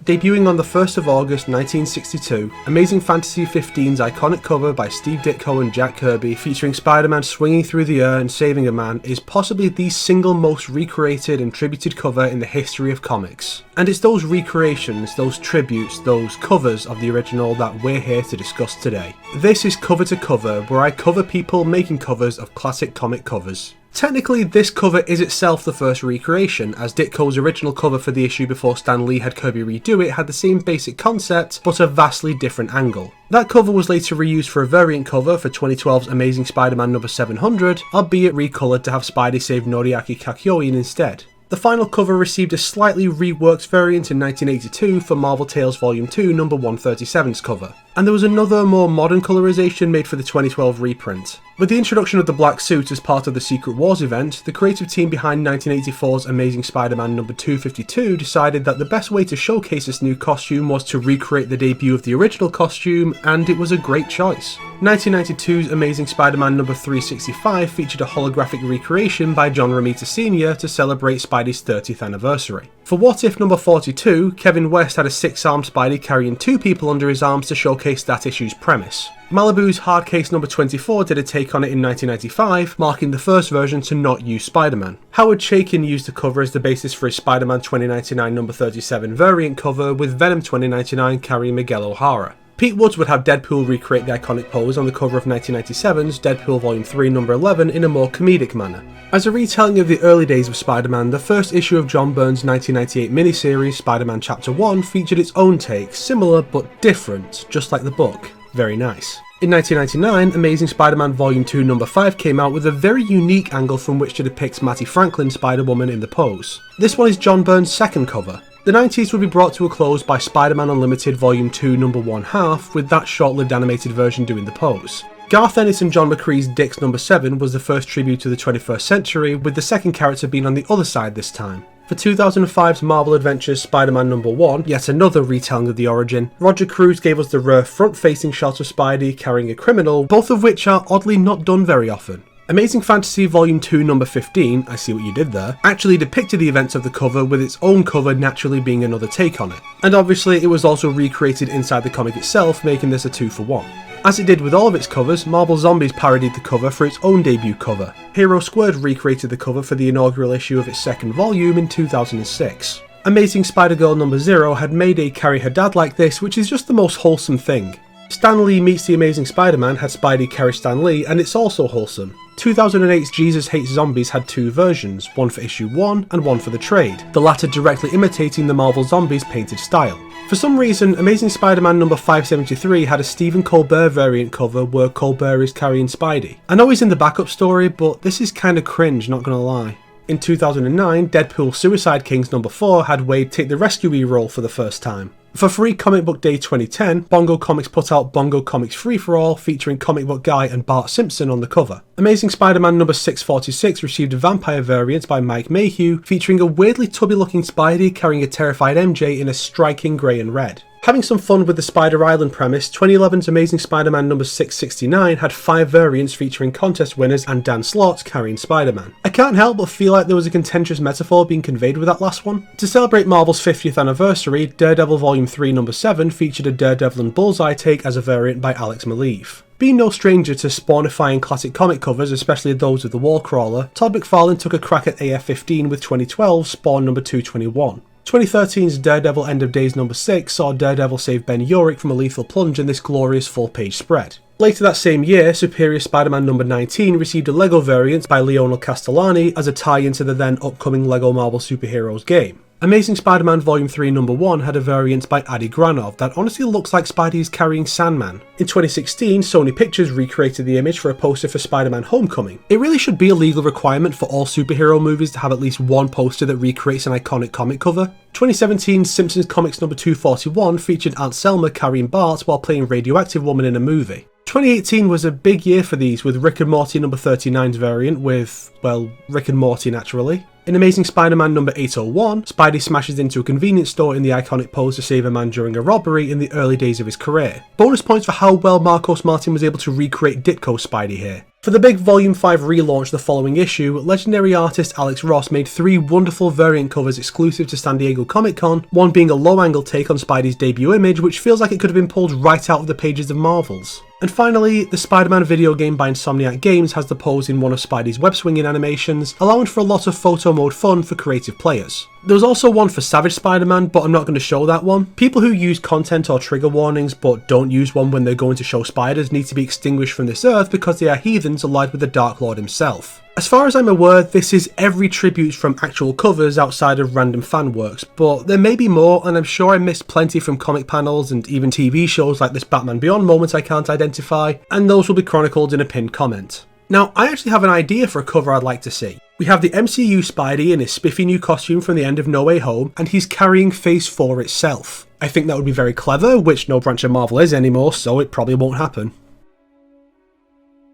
Debuting on the 1st of August 1962, Amazing Fantasy 15's iconic cover by Steve Ditko and Jack Kirby featuring Spider-Man swinging through the air and saving a man is possibly the single most recreated and tributed cover in the history of comics. And it's those recreations, those tributes, those covers of the original that we're here to discuss today. This is Cover to Cover, where I cover people making covers of classic comic covers. Technically, this cover is itself the first recreation, as Ditko's original cover for the issue before Stan Lee had Kirby redo it had the same basic concept, but a vastly different angle. That cover was later reused for a variant cover for 2012's Amazing Spider-Man number 700, albeit recoloured to have Spidey save Noriaki Kakyoin instead. The final cover received a slightly reworked variant in 1982 for Marvel Tales Volume 2 number 137's cover, and there was another more modern colorization made for the 2012 reprint. With the introduction of the black suit as part of the Secret Wars event, the creative team behind 1984's Amazing Spider-Man number 252 decided that the best way to showcase this new costume was to recreate the debut of the original costume, and it was a great choice. 1992's Amazing Spider-Man number 365 featured a holographic recreation by John Romita Sr. to celebrate Spidey's 30th anniversary. For What If number 42, Kevin West had a 6-armed Spidey carrying 2 people under his arms to showcase that issue's premise. Malibu's Hardcase number 24 did a take on it in 1995, marking the first version to not use Spider-Man. Howard Chaykin used the cover as the basis for his Spider-Man 2099 number 37 variant cover, with Venom 2099 carrying Miguel O'Hara. Pete Woods would have Deadpool recreate the iconic pose on the cover of 1997's Deadpool Volume 3 number 11 in a more comedic manner. As a retelling of the early days of Spider-Man, the first issue of John Byrne's 1998 miniseries Spider-Man Chapter 1 featured its own take, similar but different, just like the book. Very nice. In 1999, Amazing Spider-Man Volume 2 number 5 came out with a very unique angle from which to depict Mattie Franklin Spider-Woman in the pose. This one is John Byrne's second cover. The 90s would be brought to a close by Spider-Man Unlimited Volume 2 number 1/2, with that short-lived animated version doing the pose. Garth Ennis and John McCree's Dix number 7 was the first tribute to the 21st century, with the second character being on the other side this time. For 2005's Marvel Adventures Spider-Man number 1, yet another retelling of the origin, Roger Cruz gave us the rare front-facing shot of Spidey carrying a criminal, both of which are oddly not done very often. Amazing Fantasy Volume 2 number 15, I see what you did there, actually depicted the events of the cover, with its own cover naturally being another take on it. And obviously it was also recreated inside the comic itself, making this a 2-for-1. As it did with all of its covers, Marvel Zombies parodied the cover for its own debut cover. Hero Squared recreated the cover for the inaugural issue of its second volume in 2006. Amazing Spider-Girl number 0 had Mayday carry her dad like this, which is just the most wholesome thing. Stan Lee Meets the Amazing Spider-Man had Spidey carry Stan Lee, and it's also wholesome. 2008's Jesus Hates Zombies had 2 versions, one for issue 1 and one for the trade, the latter directly imitating the Marvel Zombies painted style. For some reason, Amazing Spider-Man number 573 had a Stephen Colbert variant cover where Colbert is carrying Spidey. I know he's in the backup story, but this is kinda cringe, not gonna lie. In 2009, Deadpool Suicide Kings number 4 had Wade take the rescuee role for the first time. For Free Comic Book Day 2010, Bongo Comics put out Bongo Comics Free For All featuring Comic Book Guy and Bart Simpson on the cover. Amazing Spider-Man number 646 received a vampire variant by Mike Mayhew featuring a weirdly tubby looking Spidey carrying a terrified MJ in a striking grey and red. Having some fun with the Spider Island premise, 2011's Amazing Spider-Man number 669 had 5 variants featuring contest winners and Dan Slott carrying Spider-Man. I can't help but feel like there was a contentious metaphor being conveyed with that last one. To celebrate Marvel's 50th anniversary, Daredevil Volume 3 number 7 featured a Daredevil and Bullseye take as a variant by Alex Maleev. Being no stranger to spawnifying classic comic covers, especially those of the Wallcrawler, Todd McFarlane took a crack at AF-15 with 2012's Spawn number 221. 2013's Daredevil End of Days number 6 saw Daredevil save Ben Urich from a lethal plunge in this glorious full-page spread. Later that same year, Superior Spider-Man number 19 received a LEGO variant by Leonel Castellani as a tie-in to the then upcoming LEGO Marvel Superheroes game. Amazing Spider-Man Volume 3 number 1 had a variant by Adi Granov that honestly looks like Spidey is carrying Sandman. In 2016, Sony Pictures recreated the image for a poster for Spider-Man Homecoming. It really should be a legal requirement for all superhero movies to have at least one poster that recreates an iconic comic cover. 2017's Simpsons Comics number 241 featured Aunt Selma carrying Bart while playing Radioactive Woman in a movie. 2018 was a big year for these, with Rick and Morty number 39's variant with, well, Rick and Morty naturally. In Amazing Spider-Man number 801, Spidey smashes into a convenience store in the iconic pose to save a man during a robbery in the early days of his career. Bonus points for how well Marcos Martin was able to recreate Ditko's Spidey here. For the big Volume 5 relaunch the following issue, legendary artist Alex Ross made 3 wonderful variant covers exclusive to San Diego Comic Con, one being a low-angle take on Spidey's debut image which feels like it could have been pulled right out of the pages of Marvel's. And finally, the Spider-Man video game by Insomniac Games has the pose in one of Spidey's web-swinging animations, allowing for a lot of photo mode fun for creative players. There was also one for Savage Spider-Man, but I'm not going to show that one. People who use content or trigger warnings but don't use one when they're going to show spiders need to be extinguished from this earth because they are heathens allied with the Dark Lord himself. As far as I'm aware, this is every tribute from actual covers outside of random fan works, but there may be more, and I'm sure I missed plenty from comic panels and even TV shows like this Batman Beyond moment I can't identify, and those will be chronicled in a pinned comment. Now, I actually have an idea for a cover I'd like to see. We have the MCU Spidey in his spiffy new costume from the end of No Way Home, and he's carrying Phase 4 itself. I think that would be very clever, which no branch of Marvel is anymore, so it probably won't happen.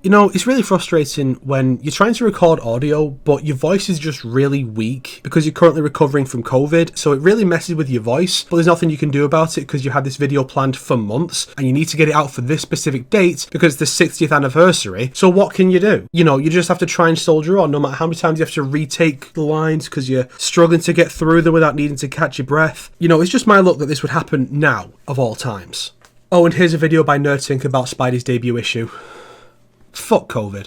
You know, it's really frustrating when you're trying to record audio, but your voice is just really weak because you're currently recovering from COVID, so it really messes with your voice, but there's nothing you can do about it because you had this video planned for months and you need to get it out for this specific date because it's the 60th anniversary, so what can you do? You know, you just have to try and soldier on no matter how many times you have to retake the lines because you're struggling to get through them without needing to catch your breath. You know, it's just my luck that this would happen now, of all times. Oh, and here's a video by NerdSync about Spidey's debut issue. Fuck COVID.